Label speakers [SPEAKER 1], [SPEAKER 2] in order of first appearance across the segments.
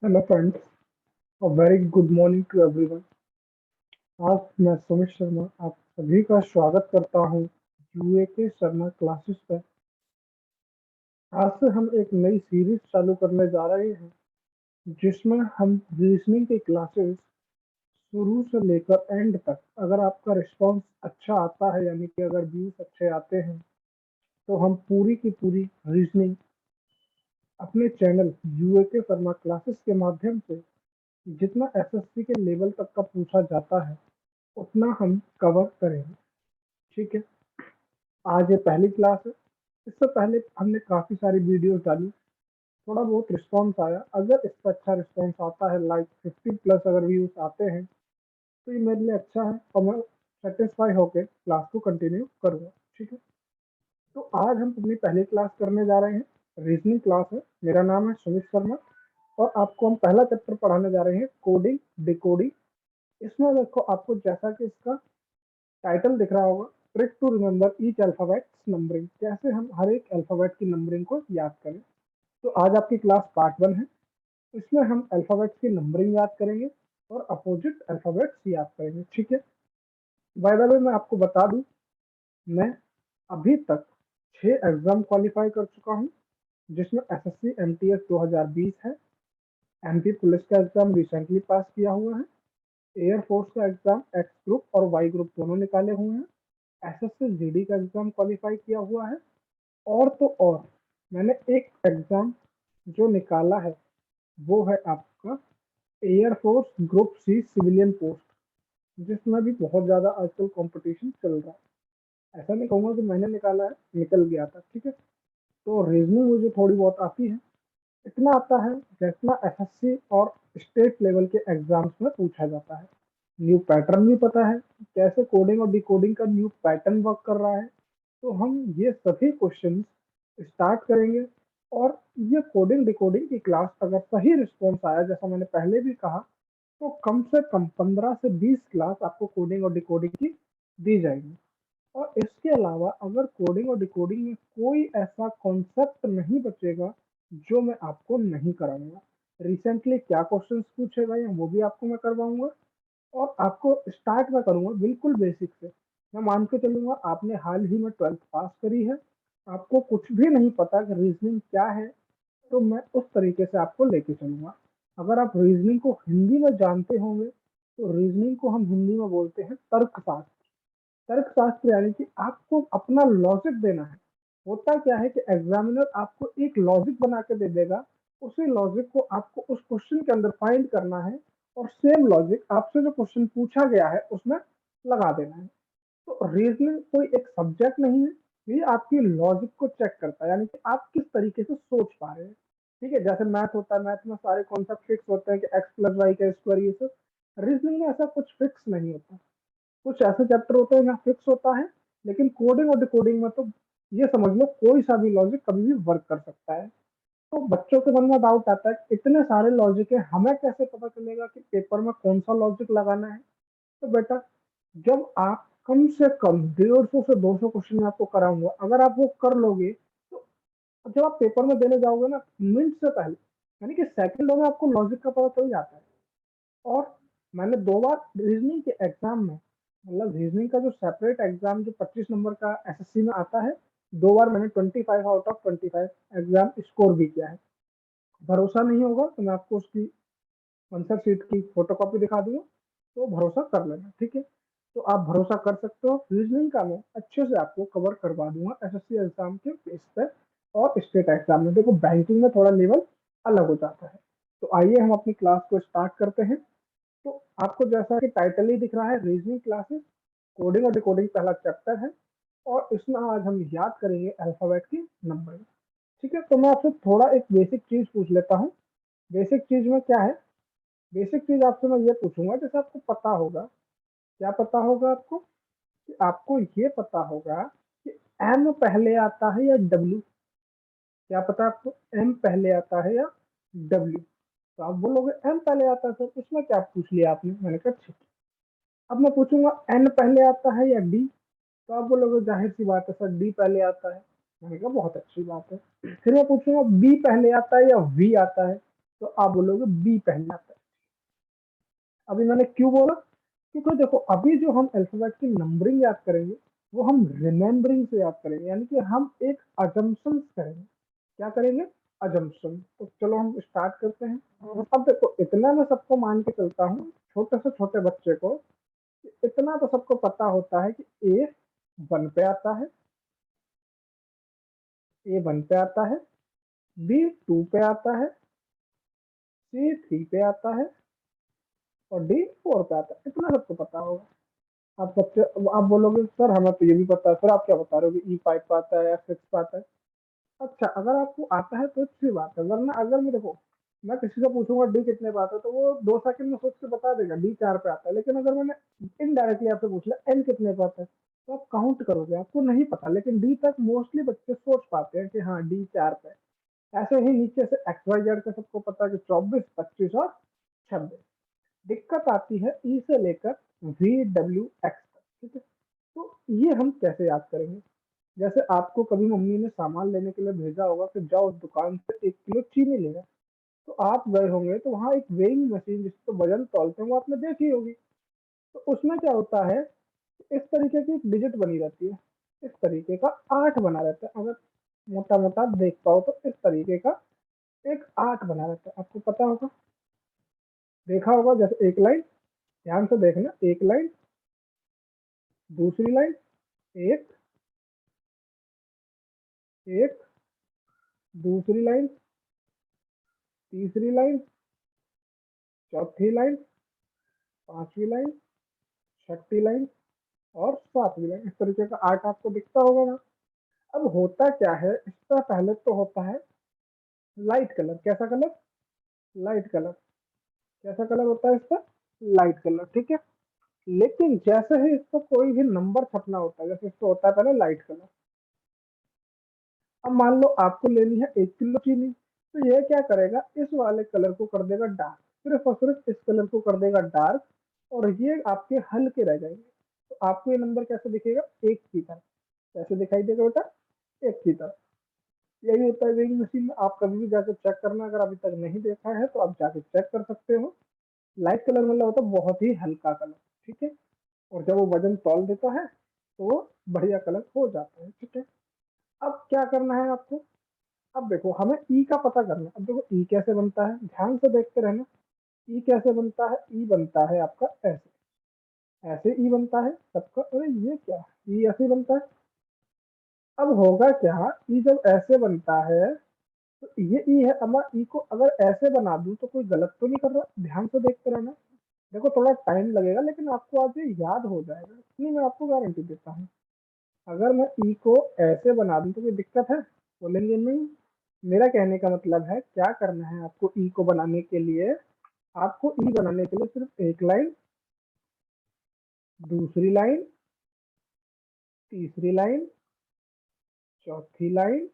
[SPEAKER 1] Hello friends, a very good morning to everyone. आज मैं सुमित शर्मा आप सभी का स्वागत करता हूं यूए के शर्मा क्लासेस पर। आज से हम एक नई सीरीज चालू करने जा रहे हैं जिसमें हम रीजनिंग के क्लासेस शुरू से लेकर एंड तक, अगर आपका रिस्पांस अच्छा आता है यानी कि अगर व्यूज अच्छे आते हैं तो हम पूरी की पूरी रीजनिंग अपने चैनल यूए के शर्मा क्लासेस के माध्यम से जितना एसएससी के लेवल तक का पूछा जाता है उतना हम कवर करेंगे। ठीक है, आज ये पहली क्लास है। इससे पहले हमने काफ़ी सारी वीडियोस डाली, थोड़ा बहुत रिस्पॉन्स आया। अगर इसका अच्छा रिस्पॉन्स आता है, लाइक 50+ अगर व्यूज आते हैं, तो ये मेरे लिए अच्छा है और मैं सेटिस्फाई होकर क्लास को कंटिन्यू करूँगा। ठीक है, तो आज हम अपनी पहली क्लास करने जा रहे हैं, रीजनिंग क्लास है। मेरा नाम है सुमित शर्मा और आपको हम पहला चैप्टर पढ़ाने जा रहे हैं, कोडिंग डिकोडिंग। इसमें देखो, आपको जैसा कि इसका टाइटल दिख रहा होगा, trick to remember each alphabet numbering, कैसे हम हर एक अल्फाबेट की नंबरिंग को याद करें। तो आज आपकी क्लास पार्ट 1 है। इसमें हम अल्फाबेट्स की नंबरिंग याद करेंगे और अपोजिट अल्फाबेट्स याद करेंगे। ठीक है, बाय द वे मैं आपको बता दूं, मैं अभी तक 6 एग्जाम क्वालिफाई कर चुका हूं, जिसमें एसएससी एमटीएस 2020 है, एमपी पुलिस का एग्जाम रिसेंटली पास किया हुआ है, एयरफोर्स का एग्जाम एक्स ग्रुप और वाई ग्रुप दोनों निकाले हुए हैं, एसएससी जीडी का एग्जाम क्वालिफाई किया हुआ है। और तो और मैंने एक एग्जाम जो निकाला है वो है आपका air force group C civilian post, जिसमें भी बहुत ज़्यादा आजकल कंपटीशन चल रहा है। ऐसा नहीं कहूँगा कि मैंने निकाला है, निकल गया था। ठीक है, तो रीजनिंग मुझे थोड़ी बहुत आती है, इतना आता है जितना एसएससी और स्टेट लेवल के एग्जाम्स में पूछा जाता है। न्यू पैटर्न भी पता है, कैसे कोडिंग और डिकोडिंग का न्यू पैटर्न वर्क कर रहा है। तो हम ये सभी क्वेश्चन स्टार्ट करेंगे। और ये कोडिंग डिकोडिंग की क्लास अगर सही रिस्पॉन्स आया, जैसा मैंने पहले भी कहा, तो कम से कम 15 से 20 क्लास आपको कोडिंग और डिकोडिंग की दी जाएगी। और इसके अलावा अगर कोडिंग और डिकोडिंग में कोई ऐसा कॉन्सेप्ट नहीं बचेगा जो मैं आपको नहीं कराऊंगा। रिसेंटली क्या क्वेश्चंस पूछे गए हैं वो भी आपको मैं करवाऊंगा। और आपको स्टार्ट मैं करूंगा बिल्कुल बेसिक से। मैं मान के चलूंगा आपने हाल ही में 12th पास करी है, आपको कुछ भी नहीं पता कि रीजनिंग क्या है, तो मैं उस तरीके से आपको लेके चलूंगा। अगर आप रीजनिंग को हिंदी में जानते होंगे, तो रीजनिंग को हम हिंदी में बोलते हैं तर्कशास्त्र। तर्कशास्त्र यानी कि आपको अपना लॉजिक देना है। होता क्या है कि एग्जामिनर आपको एक लॉजिक बना के दे देगा, उसी लॉजिक को आपको उस क्वेश्चन के अंदर फाइंड करना है और सेम लॉजिक आपसे जो क्वेश्चन पूछा गया है उसमें लगा देना है। तो रीजनिंग कोई एक सब्जेक्ट नहीं है, ये आपकी लॉजिक को चेक करता है, यानी कि आप किस तरीके से सोच पा रहे हैं। ठीक है, जैसे मैथ होता है, मैथ में सारे कॉन्सेप्ट फिक्स होते हैं कि एक्स प्लस वाई का स्क्वायर, ये सब। रीजनिंग में ऐसा कुछ फिक्स नहीं होता। कुछ ऐसे चैप्टर होते हैं जहाँ फिक्स होता है, लेकिन कोडिंग और डिकोडिंग में तो ये समझ लो कोई सा भी लॉजिक कभी भी वर्क कर सकता है। तो बच्चों के मन में डाउट आता है, इतने सारे लॉजिक है, हमें कैसे पता चलेगा कि पेपर में कौन सा लॉजिक लगाना है। तो बेटा, जब आप कम से कम 150 से 200 क्वेश्चन में आपको कराऊंगा, अगर आप वो कर लोगे, तो जब आप पेपर में देने जाओगे ना, मिनट से पहले यानी कि सेकंडों में आपको लॉजिक का पता चल जाता है। और मैंने 2 बार रीजनिंग के एग्जाम में, मतलब रीजनिंग का जो सेपरेट एग्जाम जो 25 नंबर का एसएससी में आता है, 2 बार मैंने 25 आउट ऑफ 25 एग्जाम स्कोर भी किया है। भरोसा नहीं होगा तो मैं आपको उसकी आंसर शीट की फोटो कॉपी दिखा दूंगा, तो भरोसा कर लेना। ठीक है, तो आप भरोसा कर सकते हो, रीजनिंग का मैं अच्छे से आपको कवर करवा दूंगा एसएससी एग्जाम के बेस पर। और स्टेट एग्जाम में देखो, बैंकिंग में थोड़ा लेवल अलग हो जाता है। तो आइए हम अपनी क्लास को स्टार्ट करते हैं। तो आपको जैसा कि टाइटल ही दिख रहा है, रीजनिंग क्लासेस कोडिंग और डिकोडिंग पहला चैप्टर है। और इसमें आज हम याद करेंगे अल्फाबेट की नंबरिंग। ठीक है, तो मैं आपसे थोड़ा एक बेसिक चीज पूछ लेता हूँ। बेसिक चीज में क्या है, बेसिक चीज आपसे मैं ये पूछूंगा, जैसे आपको पता होगा, क्या पता होगा आपको, कि आपको ये पता होगा कि एम पहले आता है या डब्ल्यू। क्या पता है आपको, एम पहले आता है या डब्ल्यू। तो आप बोलोगे एम पहले आता है सर, इसमें क्या पूछ लिया आपने। मैंने कहा ठीक है। अब मैं पूछूंगा एन पहले आता है या डी, तो आप बोलोगे जाहिर सी बात है सर, डी पहले आता है। मैंने कहा बहुत अच्छी बात है। फिर मैं पूछूंगा बी पहले आता है या वी आता है, तो आप बोलोगे बी पहले आता है। अभी मैंने क्यों बोला, क्योंकि देखो अभी जो हम अल्फाबेट की नंबरिंग याद करेंगे वो हम रिमेम्बरिंग से याद करेंगे, यानी कि हम एक अजम्पशन करेंगे। क्या करेंगे? अजम्पशन। तो चलो हम स्टार्ट करते हैं। अब देखो इतना मैं सबको मान के चलता हूँ, छोटे से छोटे बच्चे को इतना तो सबको पता होता है कि ए 1 पे आता है, ए 1 पे आता है, बी 2 पे आता है, सी 3 पे आता है और डी 4 पे आता है। इतना सबको पता होगा। आप सबसे आप बोलोगे सर हमें तो ये भी पता है, सर आप क्या बता रहे हो ई 5 पे आता है या 6 पे आता है। अच्छा, अगर आपको आता है तो अच्छी बात है, वरना अगर मैं देखो मैं किसी से पूछूंगा डी कितने पे आता है तो वो 2 सेकंड में सोच के बता देगा डी 4 पे आता है। लेकिन अगर मैंने इनडायरेक्टली आपसे पूछ लिया एन कितने पे आता है तो आप काउंट करोगे, आपको नहीं पता, लेकिन डी तक मोस्टली बच्चे सोच पाते हैं कि हाँ डी 4 पे है। ऐसे ही नीचे से एक्स वाई जेड का सबको पता है कि 24, 25 और 26। दिक्कत आती है ई से लेकर वी डब्ल्यू एक्स तक। ठीक है, तो ये हम कैसे याद करेंगे? जैसे आपको कभी मम्मी ने सामान लेने के लिए भेजा होगा कि जाओ उस दुकान से 1 किलो चीनी लेना, तो आप गए होंगे तो वहाँ एक वेइंग मशीन जिसको वजन तौलते हैं वो आपने देखी होगी। तो उसमें क्या होता है, इस तरीके की एक डिजिट बनी रहती है, इस तरीके का 8 बना रहता है। अगर मोटा मोटा देख पाओ तो इस तरीके का एक 8 बना रहता है, आपको पता होगा, देखा होगा। जैसे एक लाइन, ध्यान से देखना, एक लाइन, दूसरी लाइन, एक, एक, दूसरी लाइन, तीसरी लाइन, चौथी लाइन, पांचवी लाइन, छठी लाइन और सातवीं लाइन। इस तरीके का आर्ट आपको दिखता होगा ना। अब होता क्या है, इसका पहले तो होता है लाइट कलर। कैसा कलर? Light colour. कैसा कलर होता है इसका? Light colour. ठीक है, लेकिन जैसे ही इसको कोई भी नंबर छपना होता है, जैसे इसको होता है पहले लाइट कलर। अब मान लो आपको लेनी है 1 किलो चीनी, तो ये क्या करेगा, इस वाले कलर को कर देगा डार्क, सिर्फ और सिर्फ इस कलर को कर देगा डार्क, और ये आपके हल्के रह जाएंगे। तो आपको ये नंबर कैसे दिखेगा? एक की तरह। कैसे दिखाई देगा बेटा? एक की तरह। यही होता है वेइंग मशीन में। आप कभी भी जाकर चेक करना, अगर अभी तक नहीं देखा है तो आप जाके चेक कर सकते हो। लाइट कलर मतलब होता है बहुत ही हल्का कलर। ठीक है, और जब वो वजन तौल देता है तो वो बढ़िया कलर हो जाता है। ठीक है, अब क्या करना है आपको? अब देखो हमें ई का पता करना है। अब देखो ई कैसे बनता है, ध्यान से देखते रहना। ई कैसे बनता है? ई बनता है आपका ऐसे, ऐसे ई बनता है सबका। अरे ये क्या, ई ऐसे बनता है। अब होगा क्या, ई जब ऐसे बनता है तो ये ई है। अब मैं ई को अगर ऐसे बना दूं तो कोई गलत तो नहीं कर रहा? ध्यान से देखते रहना। देखो थोड़ा टाइम लगेगा लेकिन आपको आज ये याद हो जाएगा, इतनी मैं आपको गारंटी देता हूँ। अगर मैं ई को ऐसे बना दूं तो कोई दिक्कत है? बोलेंगे नहीं। मेरा कहने का मतलब है क्या करना है आपको ई को बनाने के लिए। आपको ई बनाने के लिए सिर्फ एक लाइन, दूसरी लाइन, तीसरी लाइन, चौथी लाइन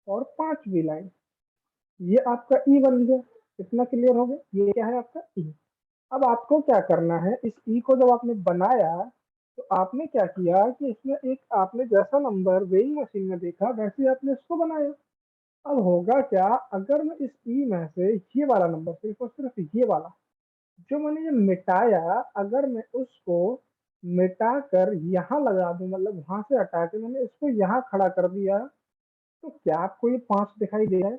[SPEAKER 1] और पांचवी लाइन, ये आपका ई बन गया। कितना क्लियर हो गया? ये क्या है आपका ई। अब आपको क्या करना है, इस ई को जब आपने बनाया तो आपने क्या किया कि इसमें एक आपने जैसा नंबर वेइंग मशीन में देखा वैसे ही आपने इसको बनाया। अब होगा क्या, अगर मैं इस ई में से ये वाला नंबर, सिर्फ और सिर्फ ये वाला जो मैंने ये मिटाया, अगर मैं उसको मिटा कर यहाँ लगा दूं, मतलब वहां से हटा के मैंने इसको यहाँ खड़ा कर दिया, तो क्या आपको ये 5 दिखाई दे रहा है?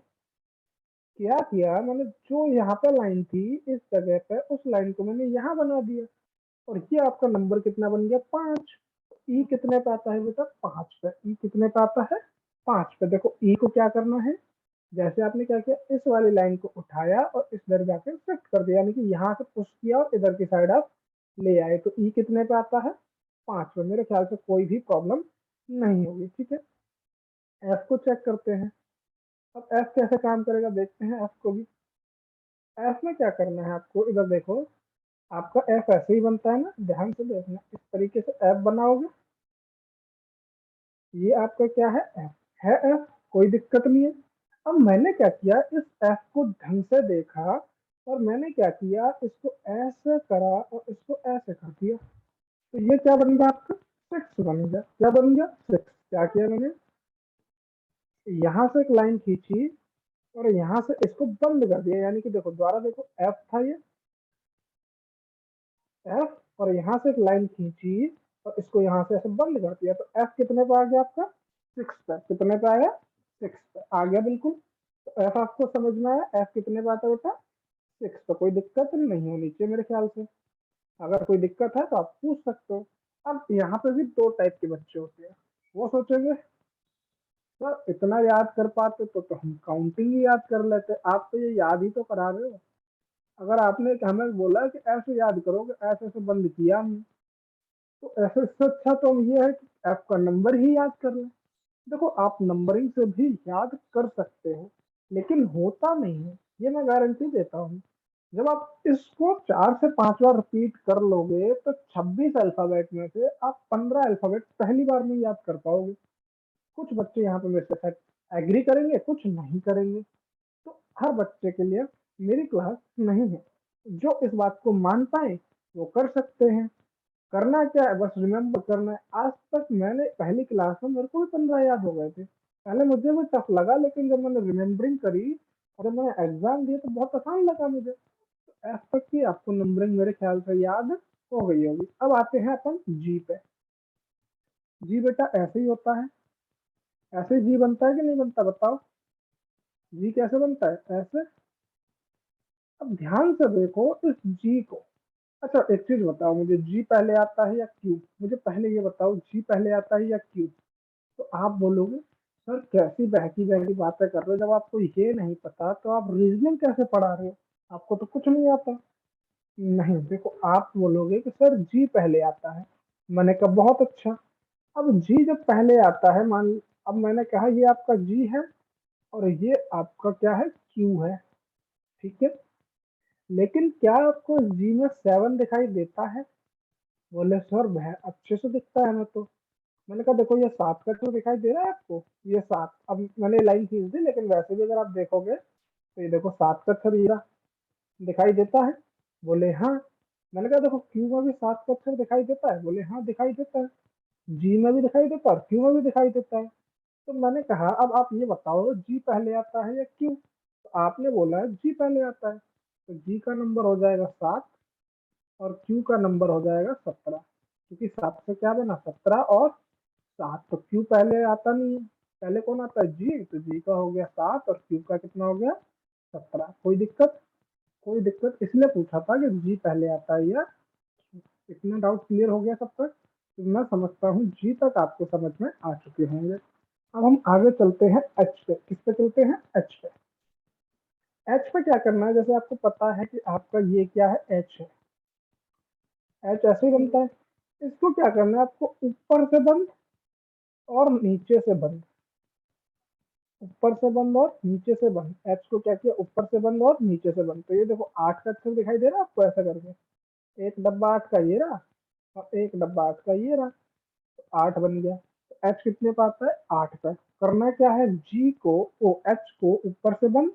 [SPEAKER 1] क्या किया मैंने, जो यहाँ पे लाइन थी इस जगह पे उस लाइन को मैंने यहाँ बना दिया, और ये आपका नंबर कितना बन गया? 5। ई कितने पे आता है बेटा? 5 पे। ई कितने पे आता है? 5 पे। देखो ई को क्या करना है, जैसे आपने क्या किया, इस वाली लाइन को उठाया और इस इधर जाके शिफ्ट कर दिया, यानी कि यहाँ से पुश किया और इधर की साइड आप ले आए, तो ई कितने पे आता है? 5 पे। मेरे ख्याल से कोई भी प्रॉब्लम नहीं होगी। ठीक है, एफ को चेक करते हैं। अब एफ कैसे काम करेगा देखते हैं एफ को भी। एफ में क्या करना है आपको, इधर देखो, आपका एफ ऐसे ही बनता है ना, ध्यान से देखना, इस तरीके से एफ बनाओगे। ये आपका क्या है? एफ है। एफ कोई दिक्कत नहीं है। अब मैंने क्या किया, इस एफ को ढंग से देखा और मैंने क्या किया, इसको ऐसे करा और इसको ऐसे कर दिया, तो ये क्या बन गया आपका? 6 बन गया। क्या बन गया? 6। क्या किया मैंने, यहाँ से एक लाइन खींची, और यहाँ से इसको बंद कर दिया, यानी कि देखो द्वारा देखो एफ था ये एफ, और यहाँ से एक लाइन खींची और इसको यहाँ से ऐसे बंद कर दिया, तो एफ कितने पे आ गया आपका 6 पे, कितने पे आया 6 पे आ गया बिल्कुल। तो एफ आपको समझ में आया, एफ कितने पे आता है बेटा 6 पे, कोई दिक्कत नहीं होनी चाहिए मेरे ख्याल से। अगर कोई दिक्कत है तो आप पूछ सकते हो। अब यहाँ पे भी दो टाइप के बच्चे होते हैं, वो सोचेंगे सर इतना याद कर पाते तो हम काउंटिंग ही याद कर लेते, आप तो ये याद ही तो करा रहे हो। अगर आपने हमें बोला कि ऐसे याद करोगे, ऐसे ऐसे बंद किया हमने, तो ऐसे इससे अच्छा तो हम ये है कि एफ का नंबर ही याद कर लें। देखो आप नंबरिंग से भी याद कर सकते हो, लेकिन होता नहीं है, ये मैं गारंटी देता हूँ। जब आप इसको 4 से 5 बार रिपीट कर लोगे तो 26 अल्फाबेट में से आप 15 अल्फाबेट पहली बार में याद कर पाओगे। कुछ बच्चे यहाँ पे मेरे साथ एग्री करेंगे, कुछ नहीं करेंगे। तो हर बच्चे के लिए मेरी क्लास नहीं है। जो इस बात को मान पाए वो कर सकते हैं। करना क्या है, बस रिमेम्बर करना है। आज तक मैंने पहली क्लास में मेरे को भी 15 याद हो गए थे, पहले मुझे भी टफ लगा, लेकिन जब मैंने रिमेम्बरिंग करी और जब मैंने एग्जाम दिया तो बहुत आसान लगा मुझे। तो आज तक की आपको नंबरिंग मेरे ख्याल से याद हो गई होगी। अब आते हैं अपन जी पे। जी बेटा ऐसे ही होता है, ऐसे जी बनता है कि नहीं बनता बताओ, जी कैसे बनता है ऐसे। अब ध्यान से देखो इस जी को। अच्छा एक चीज बताओ मुझे, जी पहले आता है या क्यू, मुझे पहले ये बताओ जी पहले आता है या क्यू। तो आप बोलोगे सर कैसी बहकी बहकी बातें कर रहे हो, जब आपको ये नहीं पता तो आप रीजनिंग कैसे पढ़ा रहे हो, आपको तो कुछ नहीं आता। नहीं देखो, आप बोलोगे कि सर जी पहले आता है, मैंने कहा बहुत अच्छा। अब जी जब पहले आता है, मान अब मैंने कहा ये आपका जी है और ये आपका क्या है क्यू है, ठीक है। लेकिन क्या आपको जी में 7 दिखाई देता है? बोले सर अच्छे से दिखता है हमें तो। मैंने कहा देखो ये 7 का तो दिखाई दे रहा है आपको, ये 7, अब मैंने लाइन खींच दी, लेकिन वैसे भी अगर आप देखोगे तो ये देखो 7 का अक्षर हीरा दिखाई देता है। बोले हाँ। मैंने कहा देखो क्यू में भी 7 का अक्षर दिखाई देता है, बोले हाँ दिखाई देता है। जी में भी दिखाई देता है और क्यू में भी दिखाई देता है। तो मैंने कहा अब आप ये बताओ जी पहले आता है या क्यू, तो आपने बोला है जी पहले आता है, तो जी का नंबर हो जाएगा 7 और क्यू का नंबर हो जाएगा 17, क्योंकि 7 से क्या बना 17 और 7, तो क्यू पहले आता नहीं है। पहले कौन आता है जी, तो जी का हो गया 7 और क्यू का कितना हो गया 17। कोई दिक्कत? कोई दिक्कत, इसलिए पूछा था कि जी पहले आता है या। इतना डाउट क्लियर हो गया सब तक? तो मैं समझता हूँ जी तक आपको समझ में आ चुके होंगे। अब हम आगे चलते हैं एच पे। किस पे चलते हैं? एच पे। एच पे क्या करना है, जैसे आपको पता है कि आपका ये क्या है एच है, एच ऐसे ही बनता है। इसको क्या करना है आपको, ऊपर से बंद और नीचे से बंद, ऊपर से बंद और नीचे से बंद। एच को क्या किया, ऊपर से बंद और नीचे से बंद। तो ये देखो 8 का अक्षर दिखाई दे रहा है आपको ऐसा करके, एक डब्बा 8 का ये रहा और एक डब्बा 8 का ये रहा, तो 8 बन गया। तो एच कितने पे आता है 8 पे। करना क्या है, जी को ओ एच को ऊपर से बंद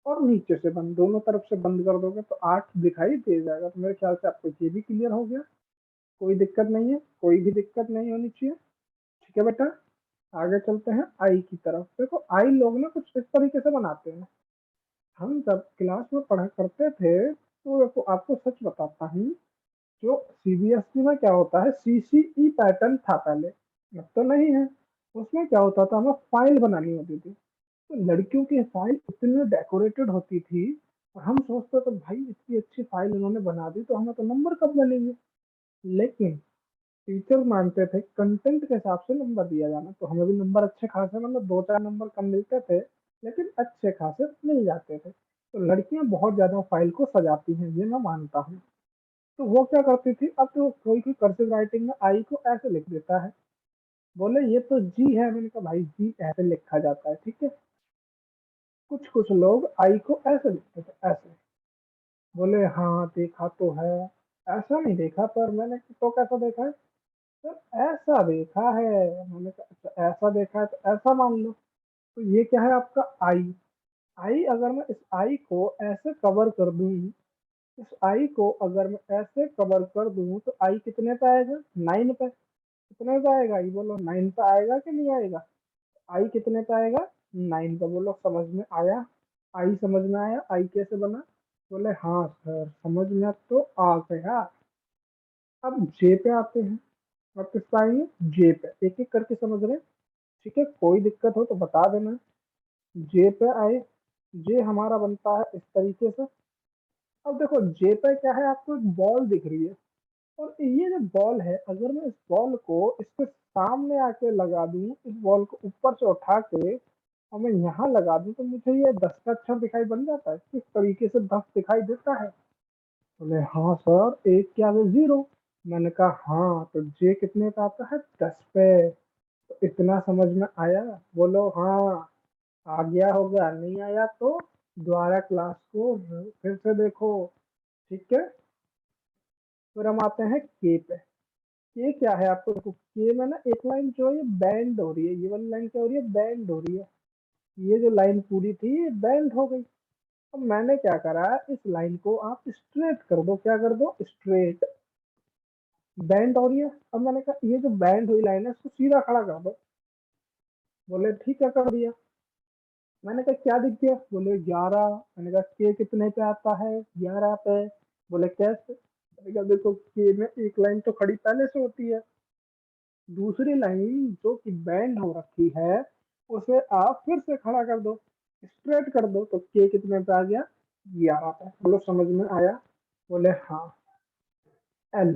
[SPEAKER 1] और नीचे से बंद, दोनों तरफ से बंद कर दोगे तो 8 दिखाई दे जाएगा। तो मेरे ख्याल से आपको ये भी क्लियर हो गया, कोई दिक्कत नहीं है, कोई भी दिक्कत नहीं होनी चाहिए। ठीक है बेटा, आगे चलते हैं आई की तरफ। देखो आई लोग ना कुछ इस तरीके से बनाते हैं। हम जब क्लास में पढ़ा करते थे तो देखो आपको सच बताता हूँ, जो सीबीएसई में क्या होता है, सीसीई पैटर्न था पहले, अब तो नहीं है। उसमें क्या होता था, हमें फाइल बनानी होती थी, तो लड़कियों की फाइल इतनी डेकोरेटेड होती थी और हम सोचते थे भाई इतनी अच्छी फाइल उन्होंने बना दी तो हमें तो नंबर कब मिलेंगे। लेकिन टीचर मानते थे कंटेंट के हिसाब से नंबर दिया जाना, तो हमें भी नंबर अच्छे खासे, मतलब 2-4 नंबर कम मिलते थे, लेकिन अच्छे खासे मिल जाते थे। तो लड़कियां बहुत ज्यादा फाइल को सजाती हैं, ये मैं मानता हूँ। तो वो क्या करती थी, अब तो कोई कोई कर्सिव राइटिंग में आई को ऐसे लिख देता है, बोले ये तो जी है। मैंने कहा भाई जी ऐसे लिखा जाता है, ठीक है। कुछ कुछ लोग आई को ऐसे लिखते थे, ऐसे। बोले हाँ देखा तो है, ऐसा नहीं देखा, पर मैंने तो कैसा देखा है सर, ऐसा देखा है। मैंने कहा अच्छा ऐसा देखा है तो ऐसा मान लो। तो ये क्या है आपका आई। आई अगर मैं इस आई को ऐसे कवर कर दूं, इस आई को अगर मैं ऐसे कवर कर दूं तो आई कितने पे आएगा 9 पे। कितने पे आएगा ये बोलो, 9 पे आएगा कि नहीं आएगा? आई कितने पे आएगा 9 पे, बोलो समझ में आया? आई समझ में आया? आई कैसे बना? बोले हाँ सर समझ में तो आ गया। अब जे पे आते हैं। अब किस पे आएंगे? जे पे। एक एक करके समझ रहे हैं? ठीक है, कोई दिक्कत हो तो बता देना। जे पे आए। जे हमारा बनता है इस तरीके से। अब देखो जे पे क्या है, आपको एक बॉल दिख रही है, और ये जो बॉल है अगर मैं इस बॉल को इसके सामने आके लगा दूं, इस बॉल को ऊपर से उठा के और मैं यहाँ लगा दूं, तो मुझे ये 10 का अक्षर दिखाई बन जाता है। किस तरीके से 10 दिखाई देता है? बोले हाँ सर, एक के आगे जीरो। मैंने कहा हाँ, तो जे कितने पे आता है? 10 पे। तो इतना समझ में आया? बोलो हाँ। आ गया होगा, नहीं आया तो दोबारा क्लास को फिर से देखो। ठीक है, फिर हम आते हैं के पे। के क्या है आपको देखो, के में ना एक लाइन जो है ये बैंड हो रही है, ये वाली लाइन क्या हो रही है? बैंड हो रही है। ये जो लाइन पूरी थी ये बैंड हो गई। अब मैंने क्या करा, इस लाइन को आप स्ट्रेट कर दो। क्या कर दो? स्ट्रेट। बैंड हो रही है, अब मैंने कहा ये जो बैंड हुई लाइन है इसको सीधा खड़ा कर दो। बोले ठीक है, कर दिया। मैंने कहा क्या दिख गया? बोले 11। मैंने कहा के कितने पे आता है? 11 पे। बोले कैसे? मैंने कहा देखो, के में एक लाइन तो खड़ी पहले से होती है, दूसरी लाइन जो कि बैंड हो रखी है उसे आप फिर से खड़ा कर दो, स्ट्रेट कर दो, तो के कितने पे आ गया? 11 पे। बोलो समझ में आया? बोले हाँ। एल।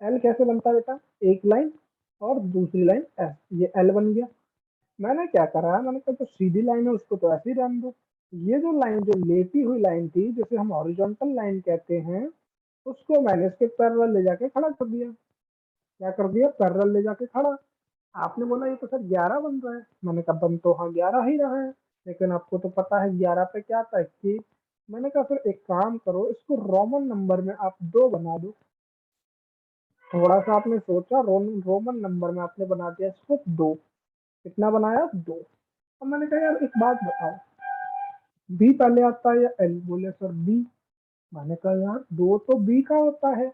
[SPEAKER 1] एल कैसे बनता है बेटा? एक लाइन और दूसरी लाइन एस, ये एल बन गया। मैंने क्या करा, मैंने कहा जो सीधी लाइन है उसको तो ऐसे ही रहने दो। ये जो लाइन, जो लेटी हुई लाइन थी जिसे हम हॉरिजॉन्टल लाइन कहते हैं, उसको मैंने इसके पैरेलल ले जाके खड़ा कर दिया। क्या कर दिया? पैरेलल ले जाके खड़ा। आपने बोला ये तो सर 11 बन रहा है। मैंने कहा बन तो हाँ 11 ही रहा है, लेकिन आपको तो पता है 11 पे क्या आता है कि। मैंने कहा फिर एक काम करो, इसको रोमन नंबर में आप 2 बना दो। थोड़ा सा आपने सोचा, रोमन नंबर में आपने बना दिया इसको 2। कितना बनाया? 2। अब मैंने कहा यार एक बात बताओ, बी पहले आता है या एल? बोले सर बी। मैंने कहा यार दो तो बी का होता है,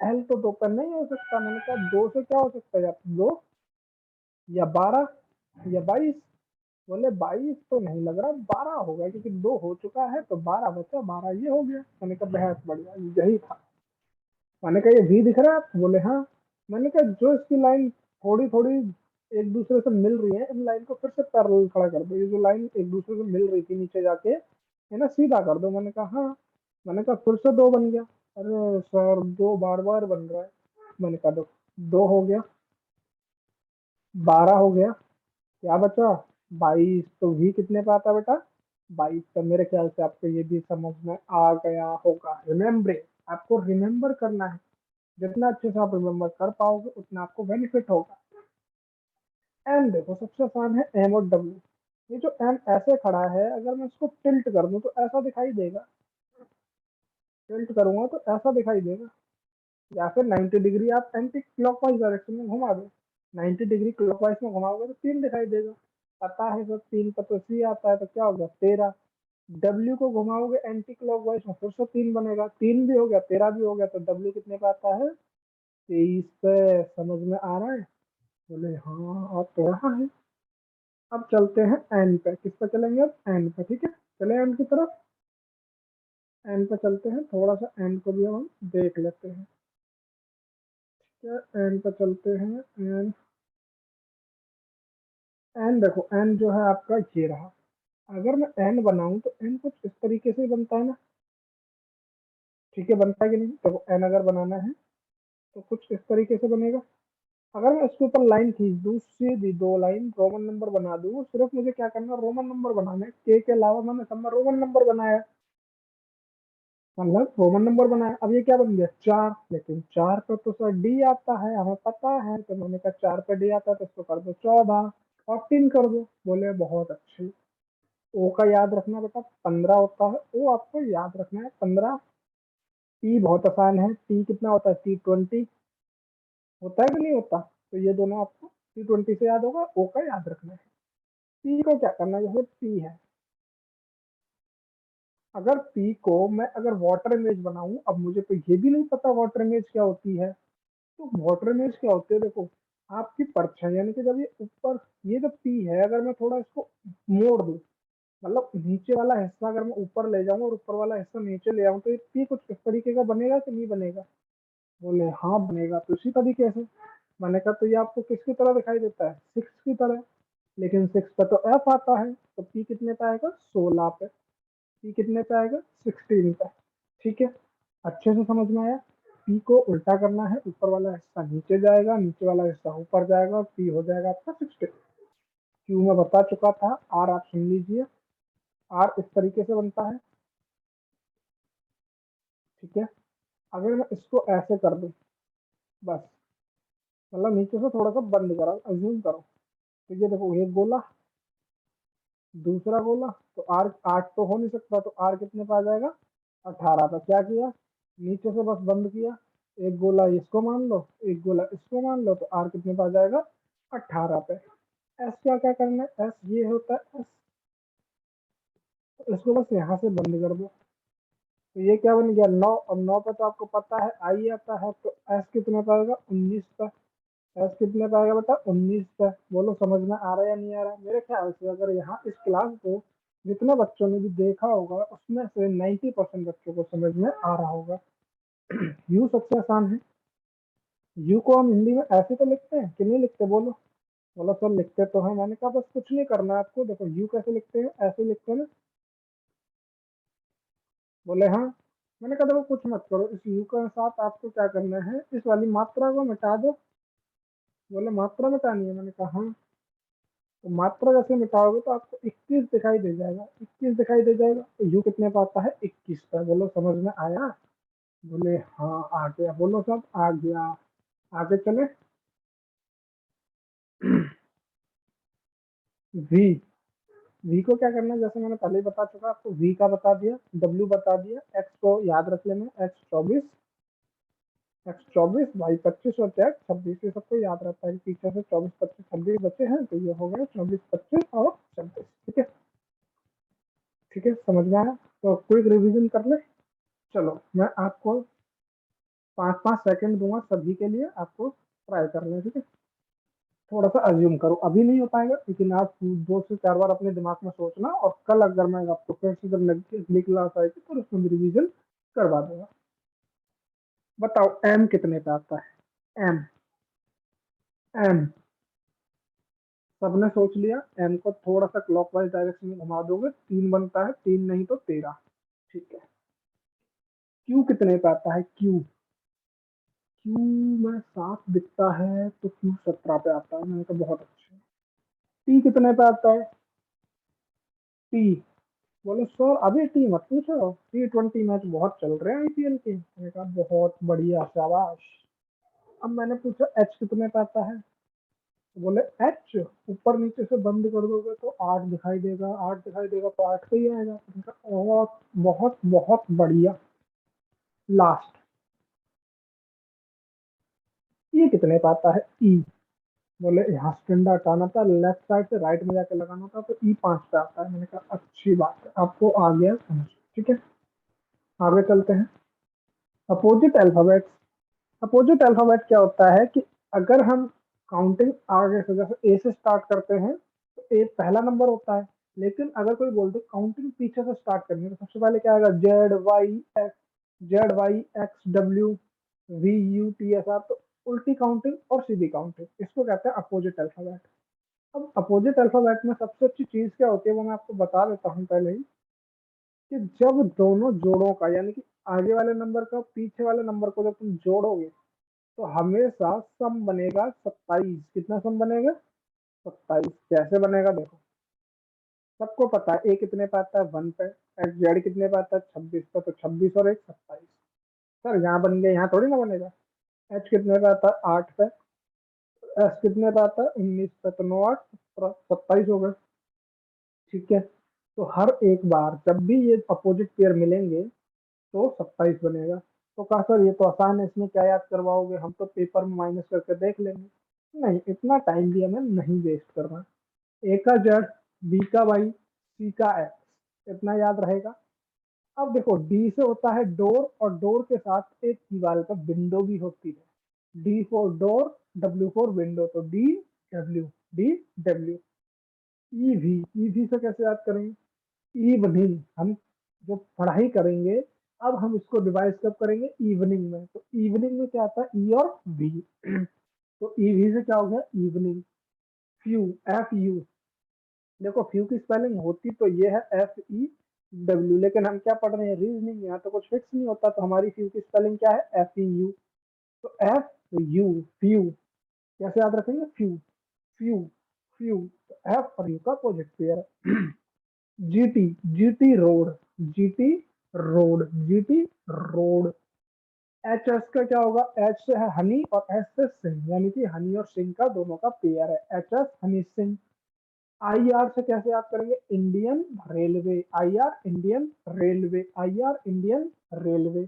[SPEAKER 1] एल तो दो पर नहीं हो सकता। मैंने कहा दो से क्या हो सकता है, या 2 या 12 या 22। बोले 22 तो नहीं लग रहा, 12 होगा, क्योंकि 2 हो चुका है तो 12 बचा, 12 ये हो गया। मैंने कहा बहस बढ़िया, यही था। मैंने कहा ये वी दिख रहा है आपको? बोले हाँ। मैंने कहा जो इसकी लाइन थोड़ी थोड़ी एक दूसरे से मिल रही है, इन लाइन को फिर से पैरेलल खड़ा कर दो। ये जो लाइन एक दूसरे से मिल रही थी नीचे जाके, है ना, सीधा कर दो। मैंने कहा हाँ। मैंने कहा फिर से 2 बन गया। अरे सर 2 बार बार बन रहा है। मैंने कहा दो, 2 हो गया, 12 हो गया, क्या बचा? 22। तो वी कितने पे आता है बेटा? 22। तो मेरे ख्याल से आपको ये भी समझ में आ गया होगा। रिमेम्बरिंग, आपको रिमेम्बर करना है। जितना अच्छे से आप रिमेम्बर कर पाओगे उतना आपको बेनिफिट होगा। एम देखो सबसे आसान है, एम और डब्ल्यू। ये जो एम ऐसे खड़ा है, अगर मैं इसको टिल्ट कर दूं तो ऐसा दिखाई देगा। टिल्ट करूंगा तो ऐसा दिखाई देगा। या फिर 90 डिग्री आप एंटी क्लॉकवाइज डायरेक्शन में घुमा दो। 90 डिग्री क्लॉकवाइज में घुमाओगे तो 3 दिखाई देगा। पता है सब, 3 का तो सी आता है, तो क्या होगा? 13। डब्ल्यू को घुमाओगे एंटी क्लॉकवाइज में, फिर से 3 बनेगा। 3 भी हो गया, 13 भी हो गया, तो डब्ल्यू कितने पे आता है? 23 पे। समझ में आ रहा है? बोले हाँ आप तो रहा है। अब चलते हैं एन पे। किस पे चलेंगे? अब एन पे। ठीक है, चले एन की तरफ। एन पे चलते हैं, थोड़ा सा एन को भी हम देख लेते हैं। क्या? एन पे चलते हैं। एन। एन देखो, एन जो है आपका ये रहा। अगर मैं एन बनाऊं तो एन कुछ इस तरीके से बनता है ना। ठीक है, बनता है कि नहीं? देखो एन अगर बनाना है तो कुछ इस तरीके से बनेगा। अगर मैं इसके ऊपर लाइन खींच दूं, सीधी 2 लाइन रोमन नंबर बना दूं, सिर्फ मुझे क्या करना है? रोमन नंबर बनाना है। के अलावा मैंने सब में रोमन नंबर बनाया, मतलब रोमन नंबर बनाया। अब ये क्या बन गया? 4। लेकिन 4 पे तो सर डी आता है, हमें पता है, तो मैंने कहा 4 पे डी आता है तो इसको कर दो 14 और 3 कर दो। बोले बहुत अच्छे। ओ का याद रखना बेटा, 15 होता है। ओ आपको याद रखना है 15। टी बहुत आसान है, टी कितना होता है? T20 होता है कि नहीं होता? तो ये दोनों आपको T20 से याद होगा, ओ का याद रखना है। पी को क्या करना है? जैसे पी है, अगर पी को मैं अगर वाटर इमेज बनाऊं, अब मुझे तो ये भी नहीं पता वाटर इमेज क्या होती है। तो वाटर इमेज क्या होती है? देखो, आपकी परछाई, यानी कि जब ये ऊपर, ये जो पी है, अगर मैं थोड़ा इसको मोड़ दूं, मतलब नीचे वाला हिस्सा अगर मैं ऊपर ले जाऊं और ऊपर वाला हिस्सा नीचे ले आऊं तो ये पी कुछ इस तरीके का बनेगा कि नहीं बनेगा? बोले हाँ बनेगा। तो इसी तरीके से मैंने कहा तो ये आपको किसकी तरह दिखाई देता है? सिक्स की तरह। लेकिन सिक्स पे तो एफ आता है, तो पी कितने पे आएगा? 16 पे। पी कितने पे आएगा? 16 पे। ठीक है, अच्छे से समझ में आया? पी को उल्टा करना है, ऊपर वाला हिस्सा नीचे जाएगा, नीचे वाला हिस्सा ऊपर जाएगा, और पी हो जाएगा आपका 16। क्यू मैं बता चुका था, आर आप सुन लीजिए। आर इस तरीके से बनता है। ठीक है, अगर मैं इसको ऐसे कर दूं, बस, मतलब नीचे से थोड़ा सा बंद करो, अज्यूम करो। तो ये देखो, एक गोला, दूसरा गोला, तो आर 8 तो हो नहीं सकता, तो आर कितने पे आ जाएगा? 18 पे। क्या किया? नीचे से बस बंद किया। एक गोला इसको मान लो, एक गोला इसको मान लो, तो आर कितने पे आ जाएगा? 18 पे। एस क्या क्या करना है? एस ये होता है एस, तो इसको बस यहाँ से बंद कर दो। तो ये क्या बन गया? 9। अब 9 पे तो आपको पता है आई आता है, तो एस कितने पे आएगा? 19 पे। एस कितने पे आएगा बेटा? 19 पे। बोलो समझ में आ रहा है या नहीं आ रहा है? मेरे ख्याल से अगर यहाँ इस क्लास को जितने बच्चों ने भी देखा होगा उसमें से 90% बच्चों को समझ में आ रहा होगा। यू सबसे आसान है। यू को हम हिंदी में ऐसे तो लिखते हैं कि नहीं लिखते? बोलो। बोलो सर लिखते तो है। मैंने कहा बस कुछ नहीं करना है आपको। देखो यू कैसे लिखते हैं? ऐसे लिखते हैं ना। बोले हाँ। मैंने कहा देखो कुछ मत करो, इस यू के साथ आपको क्या करना है, इस वाली मात्रा को मिटा दो। बोले मात्रा मिटानी है? मैंने कहा हाँ। तो मात्रा जैसे मिटाओगे तो आपको 21 दिखाई दे जाएगा। 21 दिखाई दे जाएगा, तो यू कितने पे आता है? 21 पे। बोलो समझ में आया? बोले हाँ आ गया। बोलो सब आ गया। आगे चले। वी। वी को क्या करना है? जैसे मैंने पहले ही बता चुका आपको, वी का बता दिया, डब्ल्यू बता दिया, एक्स को याद रख लेना, एक्स 24, एक्स 24, वाई 25 और जेड 26। ये सबको याद रहता है कि पीछे से 24 25 26 बचे हैं, तो ये हो गए 24 25 और 26। ठीक है, ठीक है, समझ में आया? तो क्विक रिवीजन कर ले। चलो मैं आपको 5 5 सेकंड दूंगा सभी के लिए, आपको ट्राई कर लें। ठीक है, थोड़ा सा अज्यूम करो, अभी नहीं हो पाएगा लेकिन आप 2 से 4 बार अपने दिमाग में सोचना, और कल अगर मैं आपको फिर से जब अगली क्लास आएगी तो उसमें भी रिवीजन करवा दूंगा। बताओ एम कितने पे आता है? एम। एम सबने सोच लिया? एम को थोड़ा सा क्लॉकवाइज डायरेक्शन में घुमा दोगे, 3 बनता है, 3 नहीं तो 13। ठीक है, क्यू कितने पे आता है? क्यू। क्यू में 7 दिखता है, तो क्यू 17 पे आता है। मैंने कहा बहुत अच्छा। टी कितने पे आता है? टी। बोले सर अभी टी मत पूछो, T20 मैच बहुत चल रहे हैं आईपीएल के। मैंने कहा बहुत बढ़िया, शाबाश। अब मैंने पूछा एच कितने पे आता है? तो बोले एच ऊपर नीचे से बंद कर दोगे तो 8 दिखाई देगा, 8 दिखाई देगा तो 8 पे ही आएगा। तो मैंने कहा बहुत बहुत बहुत बढ़िया। लास्ट, ये कितने पे आता है? ई। बोले यहाँ से डंडा हटाना था, लेफ्ट साइड से राइट में जाके लगाना था, तो ई 5 पे आता है। मैंने कहा अच्छी बात है, आपको आ गया समझ। ठीक है, आगे चलते हैं। Opposite alphabet. अपोजिट अल्फाबेट क्या होता है कि अगर हम काउंटिंग आगे से, जैसे ए से स्टार्ट करते हैं तो ए पहला नंबर होता है। लेकिन अगर कोई बोल दे काउंटिंग पीछे से स्टार्ट करनी है, तो सबसे पहले क्या आएगा? Z Y X, Z Y X W V U T S R. तो उल्टी काउंटिंग और सीधी काउंटिंग, इसको कहते हैं अपोजिट अल्फाबेट। अब अपोजिट अल्फाबेट में सबसे अच्छी चीज क्या होती है वो मैं आपको बता देता हूँ पहले ही, कि जब दोनों जोड़ों का, यानी कि आगे वाले नंबर का पीछे वाले नंबर को जब तुम जोड़ोगे तो हमेशा सम बनेगा 27। कितना सम बनेगा? 27। कैसे बनेगा देखो, सबको पता है ए कितने पे आता है? 1 पे। एच जेड कितने पे आता है? 26 पे। तो 26 और एक 27। सर यहाँ बन गया, यहाँ थोड़ी ना बनेगा। एच कितने पे आता है? 8 पे। एस कितने पे आता है? 19 पे। तो 9 8 27 हो गए। ठीक है, तो हर एक बार जब भी ये अपोजिट पेयर मिलेंगे तो 27 बनेगा। तो कहा सर ये तो आसान है, इसमें क्या याद करवाओगे, हम तो पेपर में माइनस करके देख लेंगे। नहीं, इतना टाइम भी हमें नहीं वेस्ट करना। ए का जेड, बी का वाई, सी का एक्स, इतना याद रहेगा। अब देखो डी से होता है डोर, और डोर के साथ एक दीवार पर विंडो भी होती है। D for door, W for window, तो D W, D W. EV, EV से कैसे याद करेंगे? इवनिंग, हम जो पढ़ाई करेंगे अब हम इसको डिवाइस कब करेंगे, इवनिंग में। तो इवनिंग में क्या आता है, ई और वी। तो ईवी से क्या हो गया, इवनिंग। फ्यू, एफ यू, देखो फ्यू की स्पेलिंग होती तो ये है एफ ई डब्ल्यू, लेकिन हम क्या पढ़ रहे हैं, रीजनिंग, यहाँ तो कुछ फिक्स नहीं होता, तो हमारी फ्यू की स्पेलिंग क्या है, एफ ई यू। तो एफ यू, फ्यू, कैसे याद रखेंगे, फ्यू, फ्यू, फ्यू। तो एफ और यू का अपोजिट पेयर है। GT, GT road, GT road, GT road. H S का क्या होगा, एच से है हनी और एस से सिंह, यानी कि हनी और सिंह का दोनों का पेयर है, H S Honey Singh. I R से कैसे याद करेंगे, Indian railway, I R Indian railway, I R Indian railway.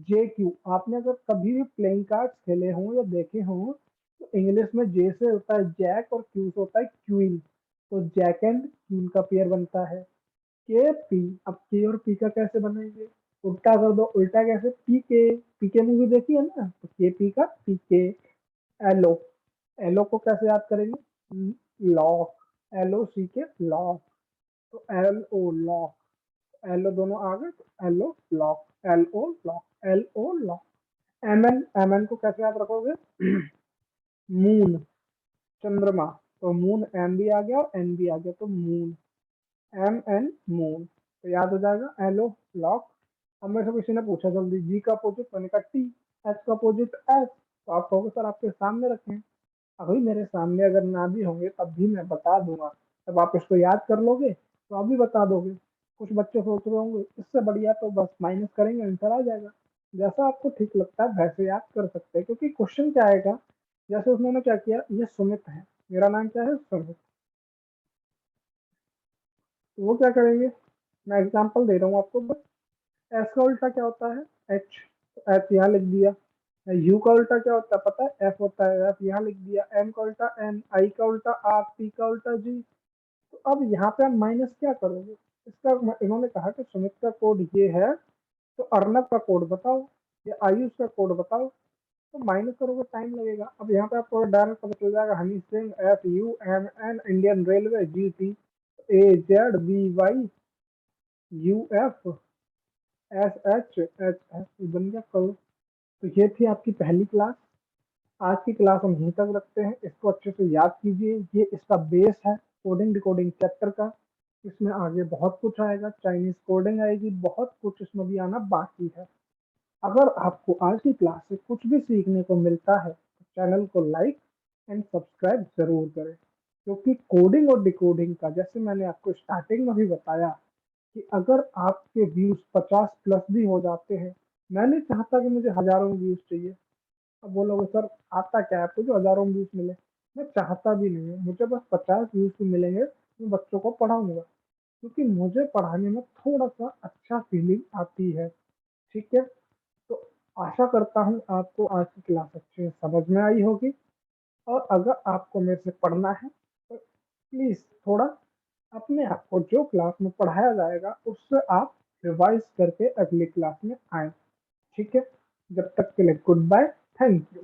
[SPEAKER 1] J Q, आपने अगर कभी भी प्लेइंग कार्ड्स खेले हों या देखे हों, तो इंग्लिश में जे से होता है जैक और क्यू से होता है क्वीन, तो जैक एंड क्वीन का पेयर बनता है। के पी, अब के और पी का कैसे बनाएंगे, उल्टा कर दो, उल्टा कैसे, पी के मूवी देखी है ना, तो के पी का पी के। एलो, एलो को कैसे याद करेंगे, लॉक, एल ओ सी के लॉक, तो L O lock, L O दोनों आ गए, तो L O lock, L O lock, L O lock. M N, M N को कैसे याद रखोगे, मून, चंद्रमा, तो मून एम भी आ गया और एन भी आ गया, तो मून, एम एन मून, तो याद हो जाएगा, एलो लॉक। अब मेरे से किसी ने पूछा जल्दी, जी का अपोजिट, मैंने कहा टी, एच का अपोजिट एस, तो आप कहोगे सर आपके सामने रखें। अभी मेरे सामने अगर ना भी होंगे तब भी मैं बता दूंगा, तब आप इसको याद कर लोगे तो आप भी बता दोगे। कुछ बच्चे सोच रहे होंगे इससे बढ़िया तो बस माइनस करेंगे आंसर आ जाएगा। जैसा आपको ठीक लगता है वैसे याद कर सकते हैं, क्योंकि क्वेश्चन क्या आएगा, जैसे उन्होंने क्या किया, ये सुमित है, मेरा नाम क्या है, सुमित, तो वो क्या करेंगे, मैं एग्जांपल दे रहा हूँ आपको बस। एस का उल्टा क्या होता है, एच, तो एच यहाँ लिख दिया। यू का उल्टा क्या होता है पता है, एफ होता है, एफ यहाँ लिख दिया। एम का उल्टा एन, आई का उल्टा आर, टी का उल्टा जी। तो अब यहाँ पे हम माइनस क्या करोगे, इसका इन्होंने कहा कि सुमित का कोड ये है, तो अर्नब का कोड बताओ या आयुष का कोड बताओ, तो माइनस करोगे टाइम लगेगा। अब यहाँ पे आपको डायरेक्ट पता चल जाएगा, Honey Singh, F U M N, Indian railway, G T, A Z B Y, U F, S H H S, बन गया कल। तो ये थी आपकी पहली क्लास। आज की क्लास हम यहीं तक रखते हैं, इसको अच्छे से याद कीजिए, ये इसका बेस है कोडिंग डिकोडिंग चैप्टर का। इसमें आगे बहुत कुछ आएगा, चाइनीज कोडिंग आएगी, बहुत कुछ इसमें भी आना बाकी है। अगर आपको आज की क्लास से कुछ भी सीखने को मिलता है तो चैनल को लाइक एंड सब्सक्राइब जरूर करें, क्योंकि कोडिंग और डिकोडिंग का, जैसे मैंने आपको स्टार्टिंग में भी बताया, कि अगर आपके व्यूज 50 प्लस भी हो जाते हैं, मैं नहीं चाहता कि मुझे हजारों व्यूज चाहिए। अब बोलोगे सर आता क्या है आपको जो हजारों व्यूज मिले, मैं चाहता भी नहीं है, मुझे बस 50 व्यूज भी मिलेंगे, मैं बच्चों को पढ़ाऊंगा, क्योंकि मुझे पढ़ाने में थोड़ा सा अच्छा फीलिंग आती है। ठीक है, तो आशा करता हूँ आपको आज की क्लास अच्छे से समझ में आई होगी। और अगर आपको मेरे से पढ़ना है तो प्लीज थोड़ा अपने आप को जो क्लास में पढ़ाया जाएगा उससे आप रिवाइज करके अगली क्लास में आए। ठीक है, जब तक के लिए गुड बाय, थैंक यू।